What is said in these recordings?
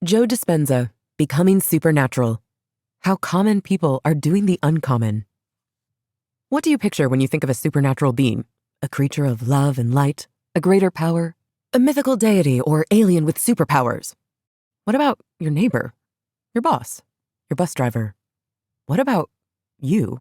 Joe Dispenza, Becoming Supernatural. How Common People Are Doing the Uncommon. What do you picture when you think of a supernatural being? A creature of love and light? A greater power? A mythical deity or alien with superpowers? What about your neighbor? Your boss? Your bus driver? What about you?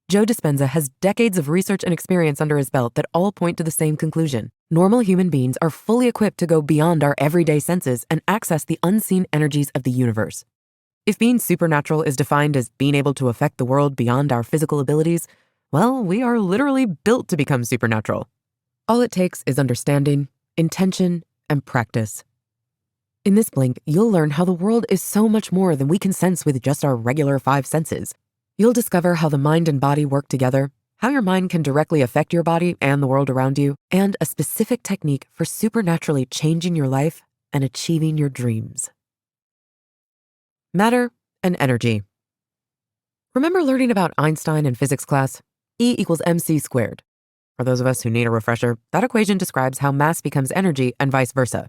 Joe Dispenza has decades of research and experience under his belt that all point to the same conclusion. Normal human beings are fully equipped to go beyond our everyday senses and access the unseen energies of the universe. If being supernatural is defined as being able to affect the world beyond our physical abilities, well, we are literally built to become supernatural. All it takes is understanding, intention, and practice. In this blink, you'll learn how the world is so much more than we can sense with just our regular 5 senses. You'll discover how the mind and body work together, how your mind can directly affect your body and the world around you, and a specific technique for supernaturally changing your life and achieving your dreams. Matter and energy. Remember learning about Einstein in physics class? E equals mc squared. For those of us who need a refresher, that equation describes how mass becomes energy and vice versa.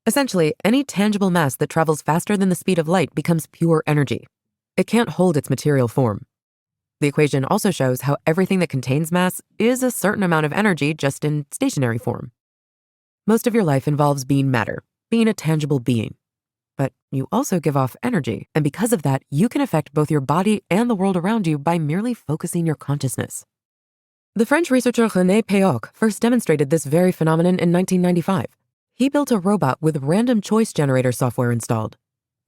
Essentially, any tangible mass that travels faster than the speed of light becomes pure energy. It can't hold its material form. The equation also shows how everything that contains mass is a certain amount of energy just in stationary form. Most of your life involves being matter, being a tangible being. But you also give off energy, and because of that, you can affect both your body and the world around you by merely focusing your consciousness. The French researcher René Péoc first demonstrated this very phenomenon in 1995. He built a robot with random choice generator software installed.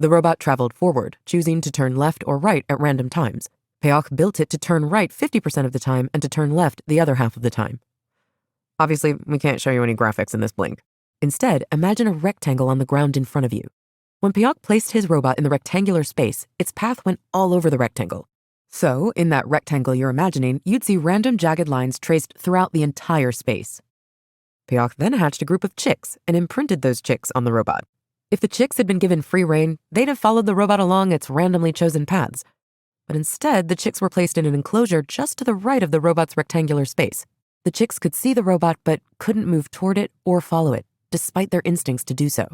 The robot traveled forward, choosing to turn left or right at random times. Péoc built it to turn right 50% of the time and to turn left the other half of the time. Obviously, we can't show you any graphics in this blink. Instead, imagine a rectangle on the ground in front of you. When Péoc placed his robot in the rectangular space, its path went all over the rectangle. So, in that rectangle you're imagining, you'd see random jagged lines traced throughout the entire space. Péoc then hatched a group of chicks and imprinted those chicks on the robot. If the chicks had been given free rein, they'd have followed the robot along its randomly chosen paths. But instead, the chicks were placed in an enclosure just to the right of the robot's rectangular space. The chicks could see the robot but couldn't move toward it or follow it, despite their instincts to do so.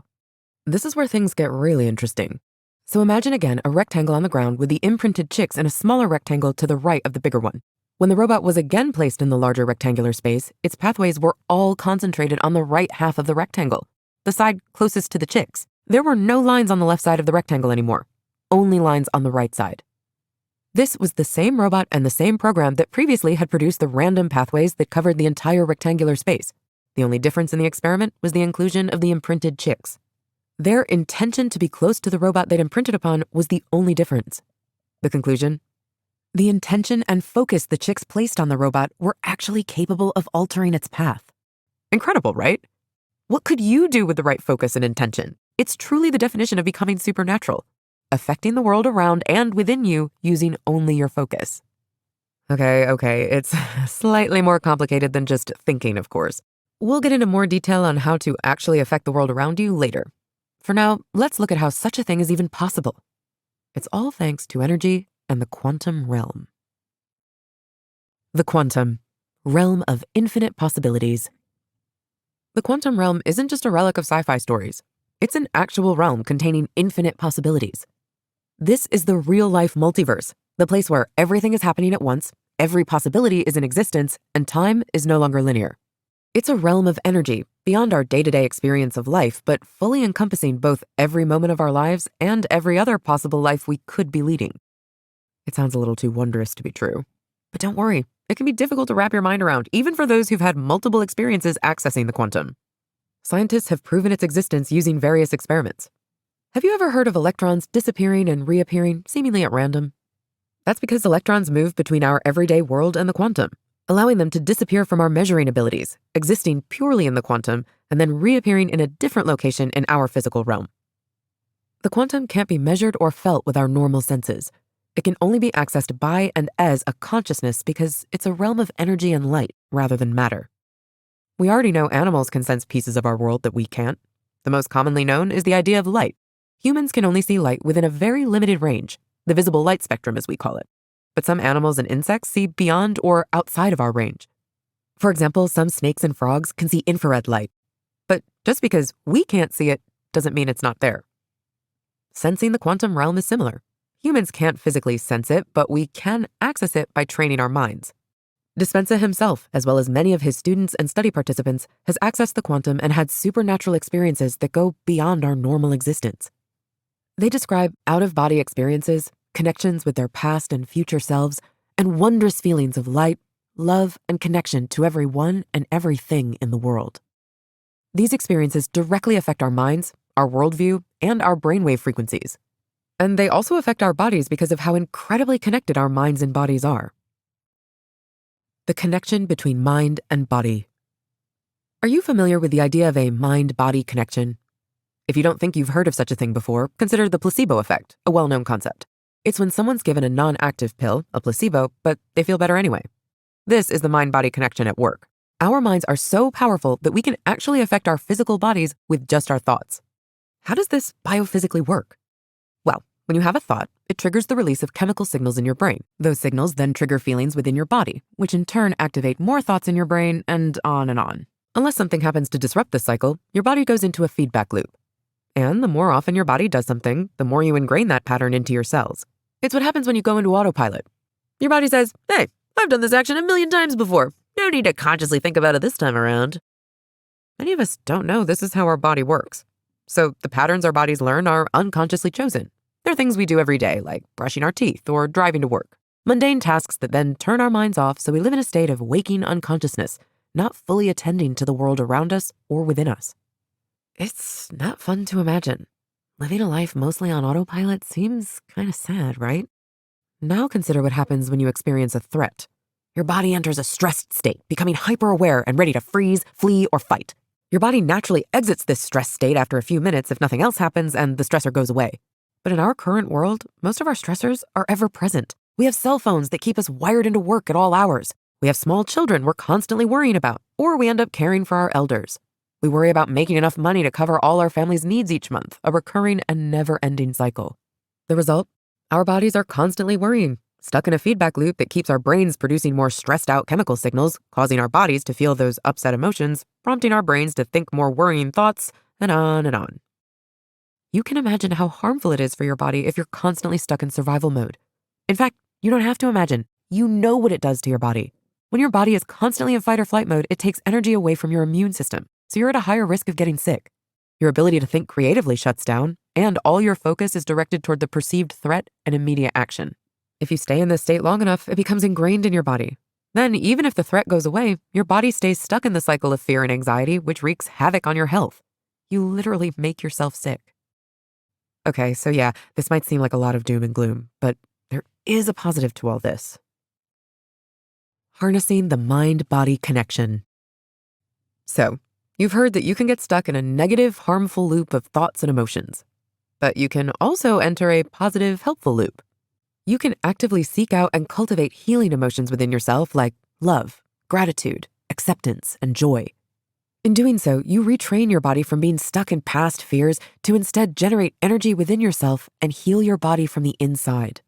This is where things get really interesting. So imagine again a rectangle on the ground with the imprinted chicks and a smaller rectangle to the right of the bigger one. When the robot was again placed in the larger rectangular space, its pathways were all concentrated on the right half of the rectangle, the side closest to the chicks. There were no lines on the left side of the rectangle anymore, only lines on the right side. This was the same robot and the same program that previously had produced the random pathways that covered the entire rectangular space. The only difference in the experiment was the inclusion of the imprinted chicks. Their intention to be close to the robot they'd imprinted upon was the only difference. The conclusion? The intention and focus the chicks placed on the robot were actually capable of altering its path. Incredible, right? What could you do with the right focus and intention? It's truly the definition of becoming supernatural, affecting the world around and within you using only your focus. Okay, it's slightly more complicated than just thinking, of course. We'll get into more detail on how to actually affect the world around you later. For now, let's look at how such a thing is even possible. It's all thanks to energy and the quantum realm. The quantum, realm of infinite possibilities. The quantum realm isn't just a relic of sci-fi stories. It's an actual realm containing infinite possibilities. This is the real-life multiverse, the place where everything is happening at once, every possibility is in existence, and time is no longer linear. It's a realm of energy, beyond our day-to-day experience of life, but fully encompassing both every moment of our lives and every other possible life we could be leading. It sounds a little too wondrous to be true. But don't worry, it can be difficult to wrap your mind around, even for those who've had multiple experiences accessing the quantum. Scientists have proven its existence using various experiments. Have you ever heard of electrons disappearing and reappearing seemingly at random? That's because electrons move between our everyday world and the quantum, allowing them to disappear from our measuring abilities, existing purely in the quantum, and then reappearing in a different location in our physical realm. The quantum can't be measured or felt with our normal senses. It can only be accessed by and as a consciousness because it's a realm of energy and light rather than matter. We already know animals can sense pieces of our world that we can't. The most commonly known is the idea of light. Humans can only see light within a very limited range, the visible light spectrum as we call it. But some animals and insects see beyond or outside of our range. For example, some snakes and frogs can see infrared light. But just because we can't see it doesn't mean it's not there. Sensing the quantum realm is similar. Humans can't physically sense it, but we can access it by training our minds. DISPENZA himself, as well as many of his students and study participants, has accessed the quantum and had supernatural experiences that go beyond our normal existence. They describe out-of-body experiences, connections with their past and future selves, and wondrous feelings of light, love, and connection to everyone and everything in the world. These experiences directly affect our minds, our worldview, and our brainwave frequencies. And they also affect our bodies because of how incredibly connected our minds and bodies are. The connection between mind and body. Are you familiar with the idea of a mind-body connection? If you don't think you've heard of such a thing before, consider the placebo effect, a well-known concept. It's when someone's given a non-active pill, a placebo, but they feel better anyway. This is the mind-body connection at work. Our minds are so powerful that we can actually affect our physical bodies with just our thoughts. How does this biophysically work? Well, when you have a thought, it triggers the release of chemical signals in your brain. Those signals then trigger feelings within your body, which in turn activate more thoughts in your brain, and on and on. Unless something happens to disrupt this cycle, your body goes into a feedback loop. And the more often your body does something, the more you ingrain that pattern into your cells. It's what happens when you go into autopilot. Your body says, hey, I've done this action 1,000,000 times before. No need to consciously think about it this time around. Many of us don't know this is how our body works. So the patterns our bodies learn are unconsciously chosen. They're things we do every day, like brushing our teeth or driving to work. Mundane tasks that then turn our minds off so we live in a state of waking unconsciousness, not fully attending to the world around us or within us. It's not fun to imagine. Living a life mostly on autopilot seems kind of sad, right? Now consider what happens when you experience a threat. Your body enters a stressed state, becoming hyper-aware and ready to freeze, flee, or fight. Your body naturally exits this stress state after a few minutes if nothing else happens and the stressor goes away. But in our current world, most of our stressors are ever present. We have cell phones that keep us wired into work at all hours. We have small children we're constantly worrying about, or we end up caring for our elders. We worry about making enough money to cover all our family's needs each month, a recurring and never-ending cycle. The result? Our bodies are constantly worrying, stuck in a feedback loop that keeps our brains producing more stressed-out chemical signals, causing our bodies to feel those upset emotions, prompting our brains to think more worrying thoughts, and on and on. You can imagine how harmful it is for your body if you're constantly stuck in survival mode. In fact, you don't have to imagine. You know what it does to your body. When your body is constantly in fight or flight mode, it takes energy away from your immune system, so you're at a higher risk of getting sick. Your ability to think creatively shuts down, and all your focus is directed toward the perceived threat and immediate action. If you stay in this state long enough, it becomes ingrained in your body. Then, even if the threat goes away, your body stays stuck in the cycle of fear and anxiety, which wreaks havoc on your health. You literally make yourself sick. Okay, so yeah, this might seem like a lot of doom and gloom, but there is a positive to all this. Harnessing the mind-body connection. So, you've heard that you can get stuck in a negative, harmful loop of thoughts and emotions. But you can also enter a positive, helpful loop. You can actively seek out and cultivate healing emotions within yourself like love, gratitude, acceptance, and joy. In doing so, you retrain your body from being stuck in past fears to instead generate energy within yourself and heal your body from the inside.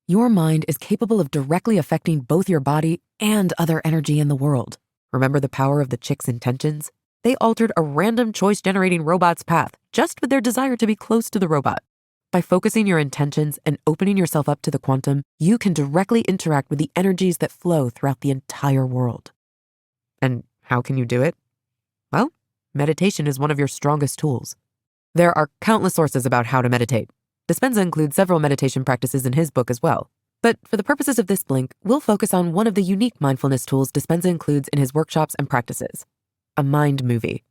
Your mind is capable of directly affecting both your body and other energy in the world. Remember the power of the chick's intentions? They altered a random choice-generating robot's path just with their desire to be close to the robot. By focusing your intentions and opening yourself up to the quantum, you can directly interact with the energies that flow throughout the entire world. And how can you do it? Well, meditation is one of your strongest tools. There are countless sources about how to meditate. DISPENZA includes several meditation practices in his book as well. But for the purposes of this blink, we'll focus on one of the unique mindfulness tools DISPENZA includes in his workshops and practices, a mind movie.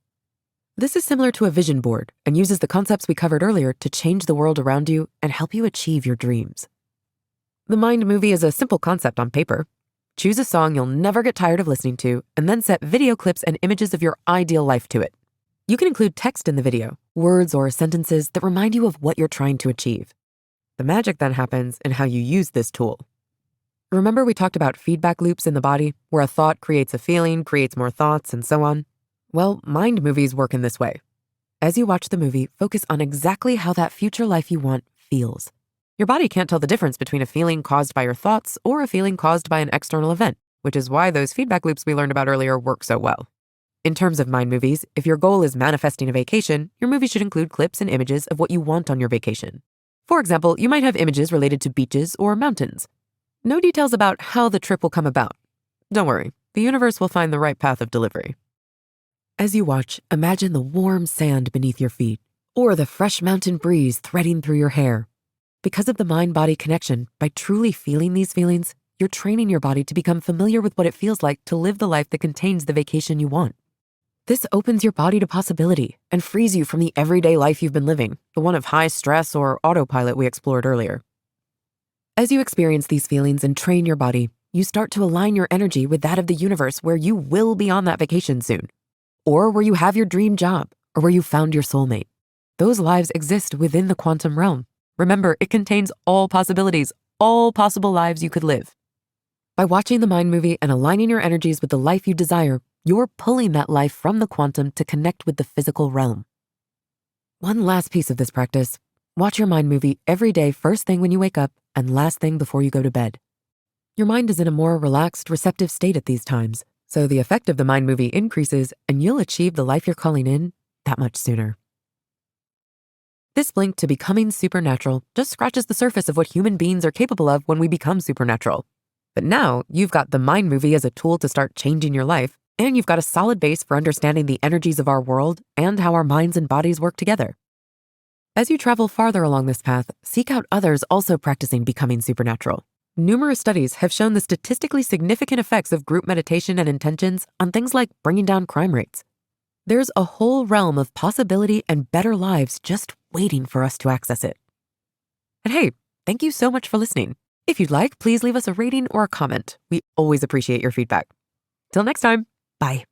This is similar to a vision board and uses the concepts we covered earlier to change the world around you and help you achieve your dreams. The mind movie is a simple concept on paper. Choose a song you'll never get tired of listening to, and then set video clips and images of your ideal life to it. You can include text in the video, words or sentences that remind you of what you're trying to achieve. The magic then happens in how you use this tool. Remember we talked about feedback loops in the body, where a thought creates a feeling, creates more thoughts, and so on? Well, mind movies work in this way. As you watch the movie, focus on exactly how that future life you want feels. Your body can't tell the difference between a feeling caused by your thoughts or a feeling caused by an external event, which is why those feedback loops we learned about earlier work so well. In terms of mind movies, if your goal is manifesting a vacation, your movie should include clips and images of what you want on your vacation. For example, you might have images related to beaches or mountains. No details about how the trip will come about. Don't worry, the universe will find the right path of delivery. As you watch, imagine the warm sand beneath your feet, or the fresh mountain breeze threading through your hair. Because of the mind-body connection, by truly feeling these feelings, you're training your body to become familiar with what it feels like to live the life that contains the vacation you want. This opens your body to possibility and frees you from the everyday life you've been living, the one of high stress or autopilot we explored earlier. As you experience these feelings and train your body, you start to align your energy with that of the universe where you will be on that vacation soon, or where you have your dream job, or where you found your soulmate. Those lives exist within the quantum realm. Remember, it contains all possibilities, all possible lives you could live. By watching the mind movie and aligning your energies with the life you desire, you're pulling that life from the quantum to connect with the physical realm. One last piece of this practice: watch your mind movie every day, first thing when you wake up and last thing before you go to bed. Your mind is in a more relaxed, receptive state at these times, so the effect of the mind movie increases and you'll achieve the life you're calling in that much sooner. This link to becoming supernatural just scratches the surface of what human beings are capable of when we become supernatural. But now you've got the mind movie as a tool to start changing your life, and you've got a solid base for understanding the energies of our world and how our minds and bodies work together. As you travel farther along this path, seek out others also practicing becoming supernatural. Numerous studies have shown the statistically significant effects of group meditation and intentions on things like bringing down crime rates. There's a whole realm of possibility and better lives just waiting for us to access it. And hey, thank you so much for listening. If you'd like, please leave us a rating or a comment. We always appreciate your feedback. Till next time, bye.